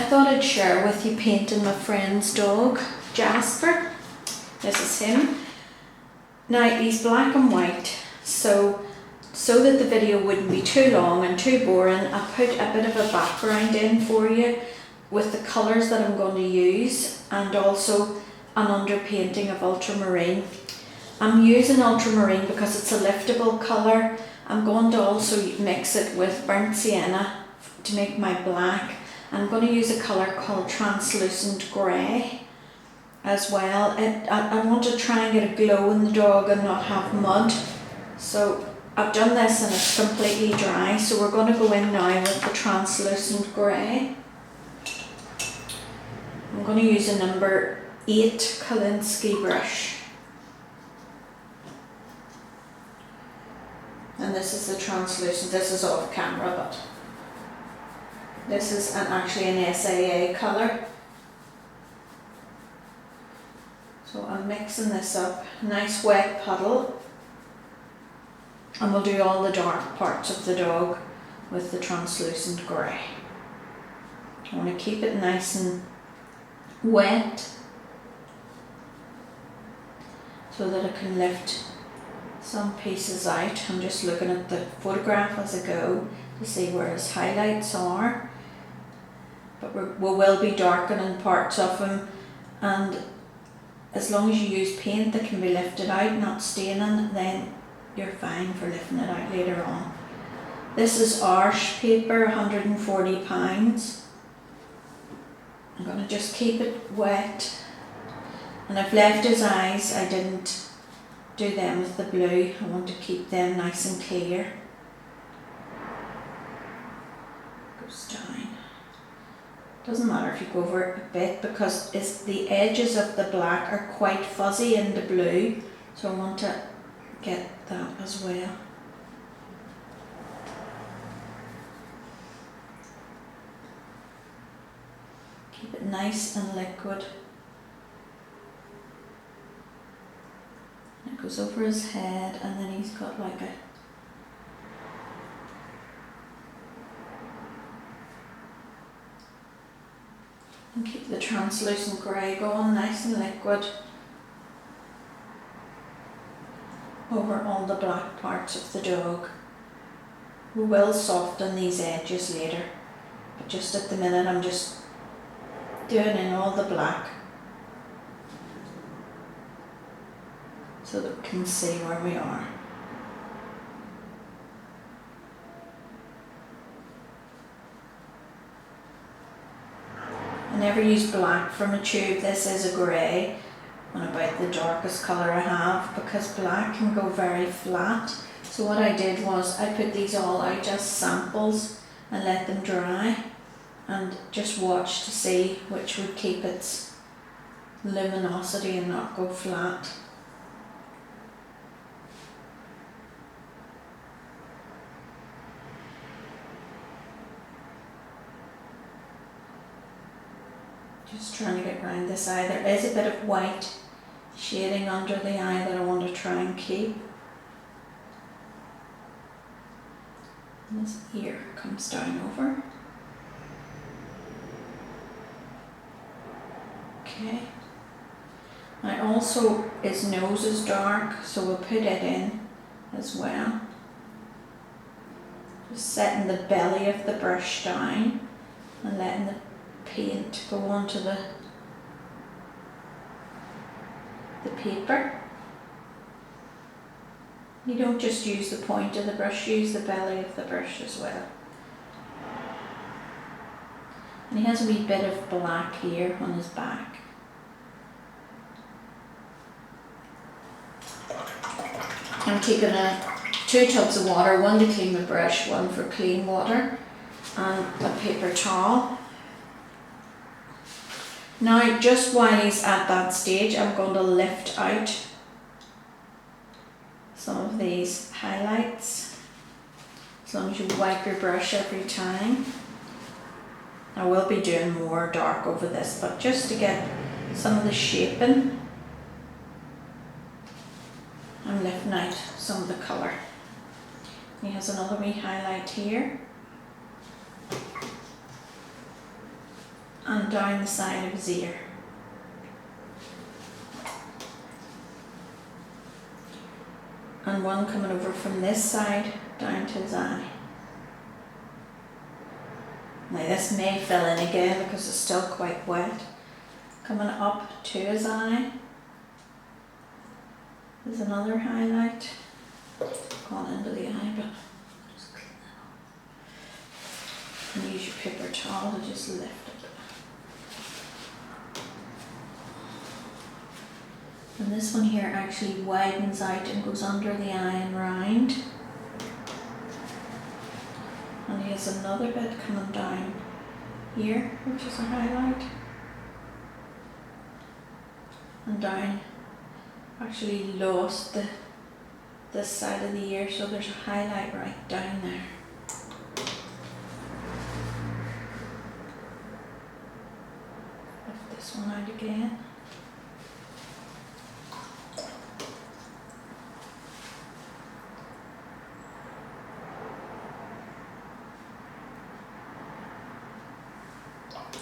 thought I'd share with you painting my friend's dog, Jasper. This is him. Now he's black and white, so that the video wouldn't be too long and too boring, I put a bit of a background in for you with the colours that I'm going to use, and also an underpainting of ultramarine. I'm using ultramarine because it's a liftable colour. I'm going to also mix it with burnt sienna to make my black. I'm going to use a colour called translucent grey as well. I want to try and get a glow in the dog and not have mud. So I've done this and it's completely dry, so we're going to go in now with the translucent grey. I'm going to use a number 8 Kolinsky brush. And this is the translucent, this is off camera, but this is actually an SAA colour. So I'm mixing this up, nice wet puddle. And we'll do all the dark parts of the dog with the translucent grey. I want to keep it nice and wet so that I can lift some pieces out. I'm just looking at the photograph as I go to see where his highlights are. But we will be darkening parts of him, and as long as you use paint that can be lifted out, not staining, then you're fine for lifting it out later on. This is Arche paper, 140 pounds. I'm going to just keep it wet. And I've left his eyes, I didn't do them with the blue. I want to keep them nice and clear. Goes down. Doesn't matter if you go over it a bit, because the edges of the black are quite fuzzy in the blue, so I want to get that as well. Keep it nice and liquid. It goes over his head, and then he's got like a and keep the translucent grey going, nice and liquid, over all the black parts of the dog. We will soften these edges later, but just at the minute I'm just doing in all the black so that we can see where we are. I never use black from a tube. This is a grey, and about the darkest colour I have, because black can go very flat. So what I did was I put these all out as samples and let them dry, and just watch to see which would keep its luminosity and not go flat. Just trying to get around this eye. There is a bit of white shading under the eye that I want to try and keep. And this ear comes down over. Okay. Now also his nose is dark, so we'll put it in as well. Just setting the belly of the brush down and letting the paint go onto the paper. You don't just use the point of the brush, use the belly of the brush as well. And he has a wee bit of black here on his back. I'm keeping 2 tubs of water, one to clean the brush, one for clean water, and a paper towel. Now, just while he's at that stage, I'm going to lift out some of these highlights, as long as you wipe your brush every time. I will be doing more dark over this, but just to get some of the shaping, I'm lifting out some of the colour. He has another wee highlight here. and down the side of his ear. And one coming over from this side down to his eye. Now this may fill in again because it's still quite wet. Coming up to his eye. There's another highlight. Gone into the eye, but just clean that up. And use your paper towel to just lift it. And this one here actually widens out and goes under the eye and round. And he has another bit coming down here, which is a highlight. And down, actually lost this side of the ear, so there's a highlight right down there. Lift this one out again.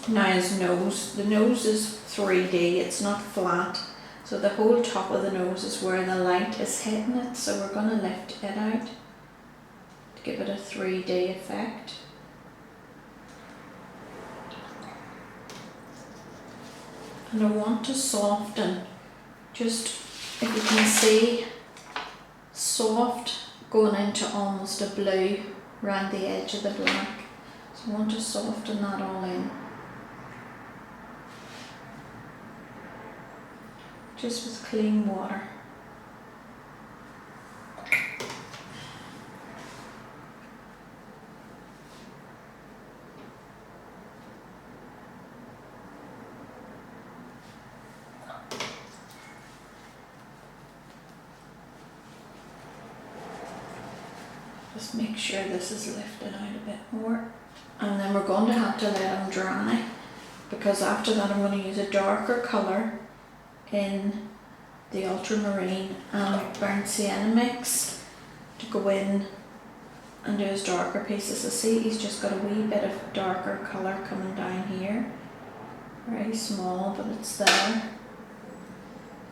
Now his nose, the nose is 3D, it's not flat, so the whole top of the nose is where the light is hitting it, so we're going to lift it out to give it a 3D effect. And I want to soften, just if you can see, soft going into almost a blue around the edge of the black. So I want to soften that all in. Just with clean water. Just make sure this is lifted out a bit more. And then we're going to have to let them dry, because after that I'm going to use a darker colour in the ultramarine and burnt sienna mix to go in and do his darker pieces. So see, he's just got a wee bit of darker colour coming down here. Very small, but it's there.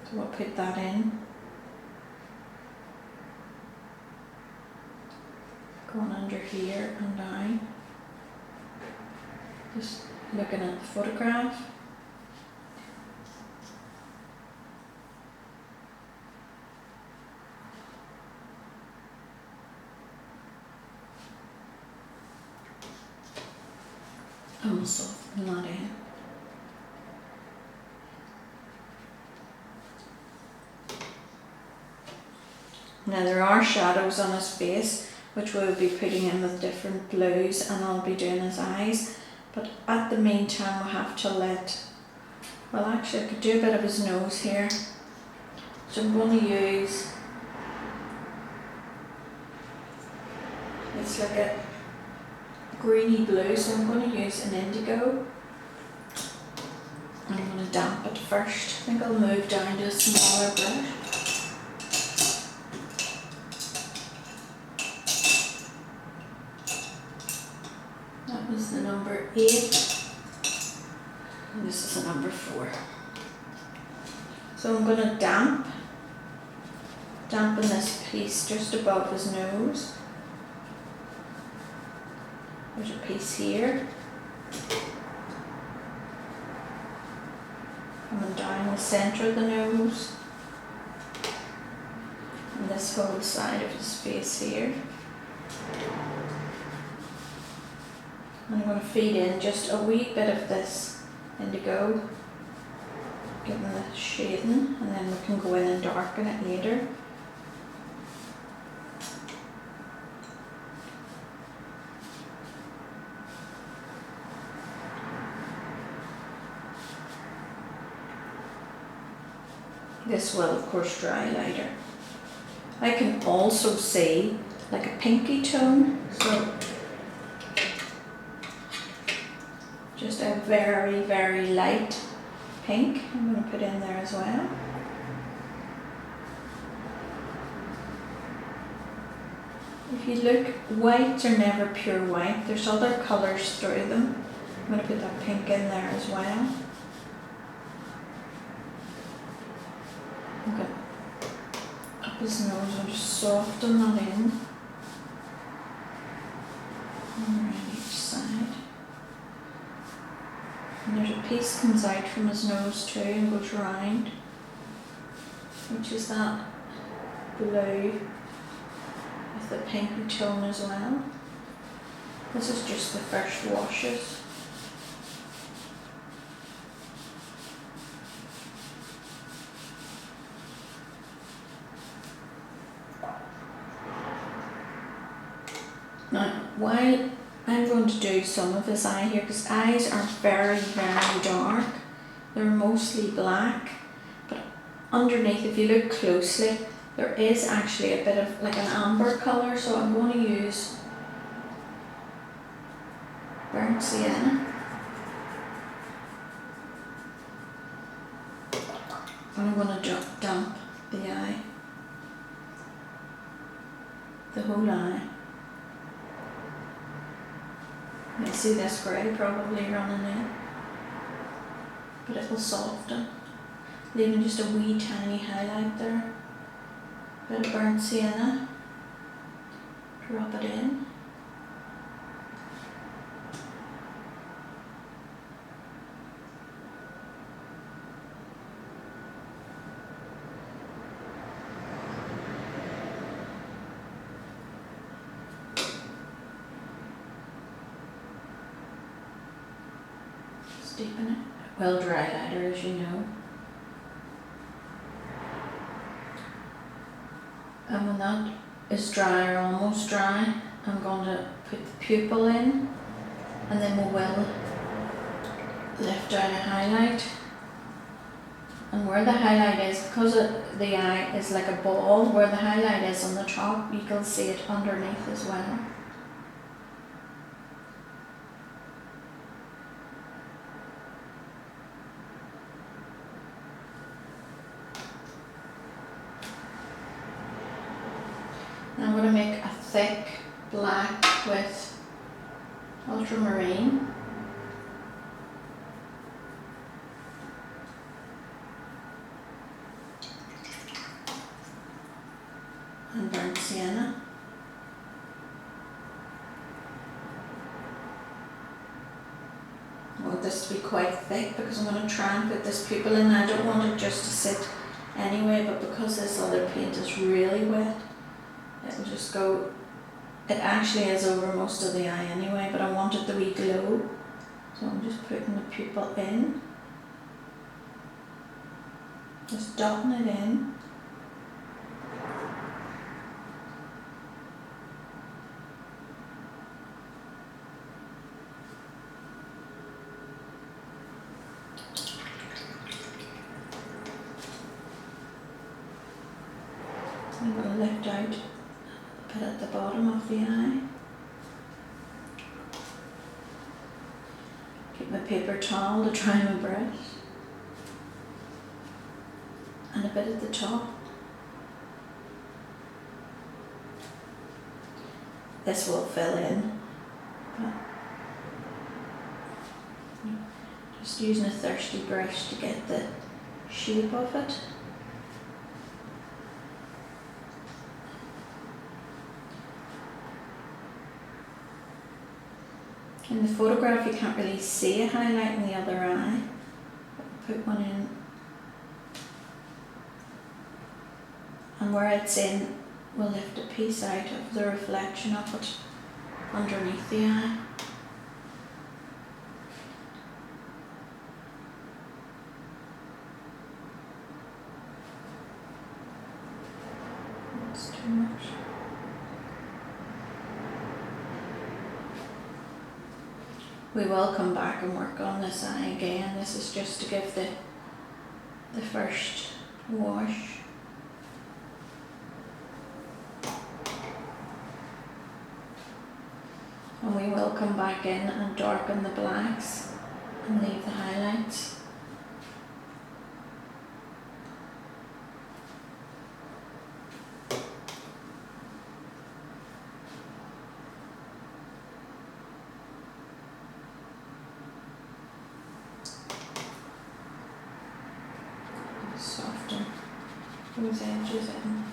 So we'll put that in. Going under here and down. Just looking at the photograph. And we'll soften that in. Now there are shadows on his face, which we'll be putting in with different blues, and I'll be doing his eyes. But at the meantime we'll have to well actually I could do a bit of his nose here. So I'm going to use, it's like a greeny blue, so I'm going to use an indigo. I'm going to damp it first. I think I'll move down to a smaller brush. That was the number 8, and this is the number 4. So I'm going to dampen this piece just above his nose. There's a piece here. Coming down the centre of the nose. And this whole side of his face here. I'm going to feed in just a wee bit of this indigo, give them the shading, and then we can go in and darken it later. This will of course dry later. I can also see like a pinky tone, so just a very, very light pink I'm going to put in there as well. If you look, whites are never pure white, there's other colours through them, going to put that pink in there as well. Okay. Up his nose and just soften that in. And around each side. And there's a piece comes out from his nose too and goes round, which is that blue with the pinky tone as well. This is just the first washes. Now, while I'm going to do some of his eye here, because eyes are very, very dark. They're mostly black, but underneath, if you look closely, there is actually a bit of like an amber colour, so I'm going to use burnt sienna. And I'm going to damp the eye, the whole eye. You see this grey probably running in, but it will soften, leaving just a wee tiny highlight there. Bit of burnt sienna, drop it in. Deepen it. Well, dry lighter, as you know. And when that is dry or almost dry, I'm going to put the pupil in, and then we will lift out a highlight. And where the highlight is, because the eye is like a ball, where the highlight is on the top, you can see it underneath as well. I'm going to make a thick black with ultramarine. And burnt sienna. I want this to be quite thick because I'm going to try and put this pupil in. I don't want it just to sit anyway, but because this other paint is really wet, it'll just go, it actually is over most of the eye anyway, but I wanted the wee glow, so I'm just putting the pupil in, just dotting it in. I'm going to lift out a bit at the bottom of the eye. Get my paper towel to dry my brush. And a bit at the top. This will fill in. But just using a thirsty brush to get the shape of it. In the photograph you can't really see a highlight in the other eye, but put one in, and where it's in we'll lift a piece out of the reflection of it underneath the eye. That's too much. We will come back and work on this eye again. This is just to give the first wash. And we will come back in and darken the blacks and leave the highlights. soften those edges in.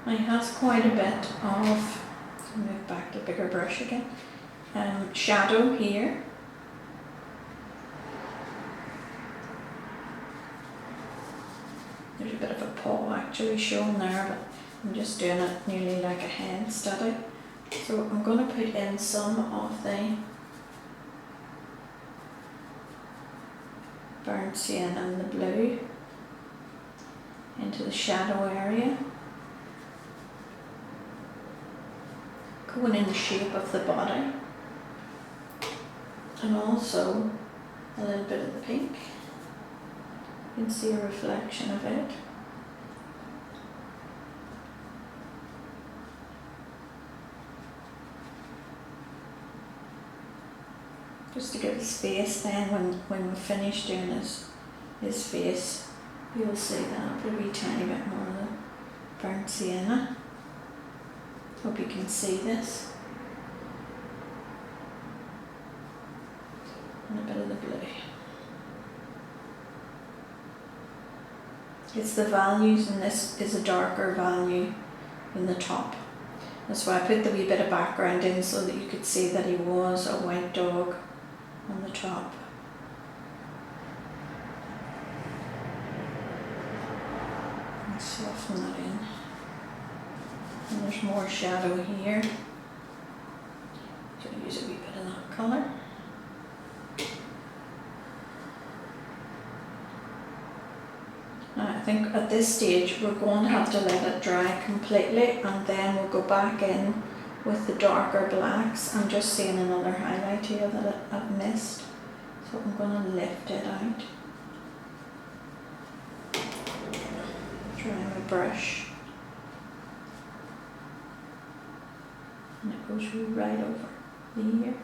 Now he has quite a bit of, let's move back to bigger brush again, shadow here. There's a bit of a paw actually shown there, but I'm just doing it nearly like a head study. So I'm going to put in some of the burnt sienna and the blue into the shadow area, going in the shape of the body, and also a little bit of the pink. You can see a reflection of it. Just to give his face then, when we're finished doing his face, you'll see that a wee tiny bit more of the burnt sienna. Hope you can see this. And a bit of the blue. It's the values, and this is a darker value in the top. That's why I put the wee bit of background in, so that you could see that he was a white dog on the top. And soften that in. And there's more shadow here. Going to use a wee bit of that colour. Now I think at this stage we're going to have to let it dry completely, and then we'll go back in with the darker blacks. I'm just seeing another highlight here that I've missed, so I'm going to lift it out. Dry my brush, and it goes right over the ear.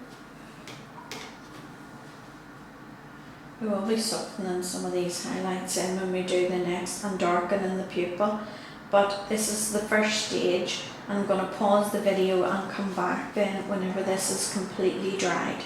We will be softening some of these highlights in when we do the next, and darkening the pupil, but this is the first stage. I'm going to pause the video and come back then whenever this is completely dried.